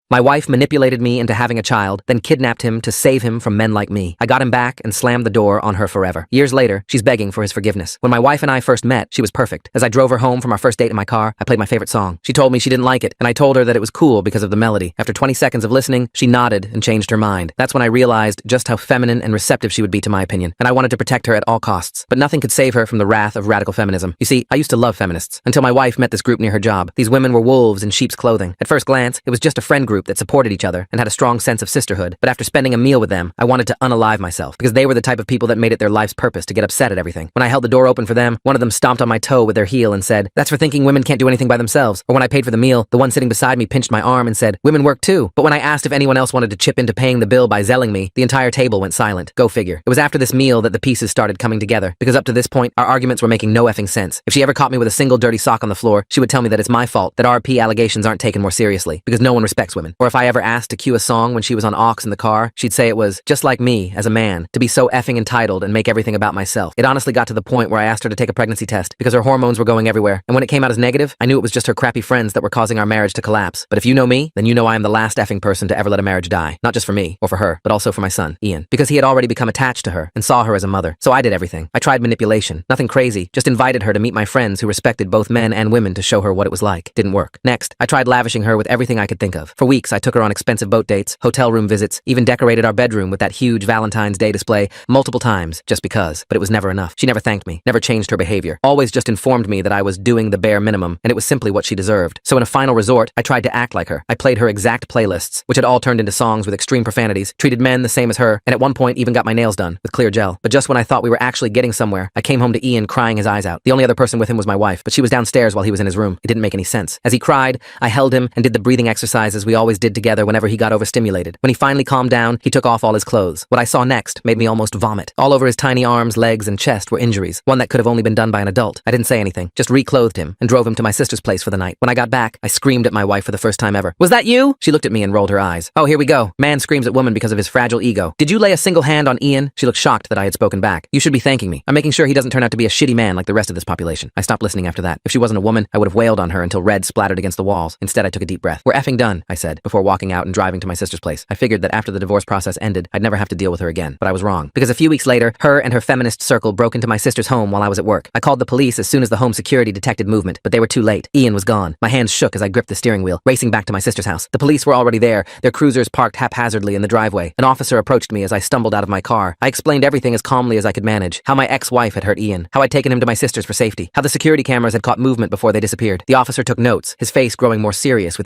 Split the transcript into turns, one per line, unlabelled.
My wife manipulated me into having a child, then kidnapped him to save him from men like me. I got him back and slammed the door on her forever. Years later, she's begging for his forgiveness. When my wife and I first met, she was perfect. As I drove her home from our first date in my car, I played my favorite song. She told me she didn't like it, and I told her that it was cool because of the melody. After 20 seconds of listening, she nodded and changed her mind. That's when I realized just how feminine and receptive she would be to my opinion, and I wanted to protect her at all costs. But nothing could save her from the wrath of radical feminism. You see, I used to love feminists, until my wife met this group near her job. These women were wolves in sheep's clothing. At first glance, it was just a friend group that supported each other and had a strong sense of sisterhood. But after spending a meal with them, I wanted to unalive myself, because they were the type of people that made it their life's purpose to get upset at everything. When I held the door open for them, one of them stomped on my toe with their heel and said, "That's for thinking women can't do anything by themselves." Or when I paid for the meal, the one sitting beside me pinched my arm and said, "Women work too." But when I asked if anyone else wanted to chip into paying the bill by zelling me, the entire table went silent. Go figure. It was after this meal that the pieces started coming together, because up to this point, our arguments were making no effing sense. If she ever caught me with a single dirty sock on the floor, she would tell me that it's my fault that RP allegations aren't taken more seriously, because no one respects women. Or if I ever asked to cue a song when she was on aux in the car, she'd say it was just like me, as a man, to be so effing entitled and make everything about myself. It honestly got to the point where I asked her to take a pregnancy test, because her hormones were going everywhere, and when it came out as negative, I knew it was just her crappy friends that were causing our marriage to collapse. But if you know me, then you know I am the last effing person to ever let a marriage die. Not just for me, or for her, but also for my son, Ian. Because he had already become attached to her, and saw her as a mother. So I did everything. I tried manipulation. Nothing crazy, just invited her to meet my friends who respected both men and women to show her what it was like. Didn't work. Next, I tried lavishing her with everything I could think of. For weeks, I took her on expensive boat dates, hotel room visits, even decorated our bedroom with that huge Valentine's Day display multiple times, just because. But it was never enough. She never thanked me, never changed her behavior, always just informed me that I was doing the bare minimum, and it was simply what she deserved. So in a final resort, I tried to act like her. I played her exact playlists, which had all turned into songs with extreme profanities, treated men the same as her, and at one point even got my nails done with clear gel. But just when I thought we were actually getting somewhere, I came home to Ian crying his eyes out. The only other person with him was my wife, but she was downstairs while he was in his room. It didn't make any sense. As he cried, I held him and did the breathing exercises we always did together whenever he got overstimulated. When he finally calmed down, he took off all his clothes. What I saw next made me almost vomit. All over his tiny arms, legs, and chest were injuries, one that could have only been done by an adult. I didn't say anything, just reclothed him and drove him to my sister's place for the night. When I got back, I screamed at my wife for the first time ever. "Was that you?" She looked at me and rolled her eyes. "Oh, here we go. Man screams at woman because of his fragile ego. Did you lay a single hand on Ian?" She looked shocked that I had spoken back. "You should be thanking me. I'm making sure he doesn't turn out to be a shitty man like the rest of this population." I stopped listening after that. If she wasn't a woman, I would have wailed on her until red splattered against the walls. Instead, I took a deep breath. "We're effing done," I said, before walking out and driving to my sister's place. I figured that after the divorce process ended, I'd never have to deal with her again. But I was wrong, because a few weeks later, her and her feminist circle broke into my sister's home while I was at work. I called the police as soon as the home security detected movement, but they were too late. Ian was gone. My hands shook as I gripped the steering wheel, racing back to my sister's house. The police were already there, their cruisers parked haphazardly in the driveway. An officer approached me as I stumbled out of my car. I explained everything as calmly as I could manage. How my ex-wife had hurt Ian, how I'd taken him to my sister's for safety, how the security cameras had caught movement before they disappeared. The officer took notes, his face growing more serious with each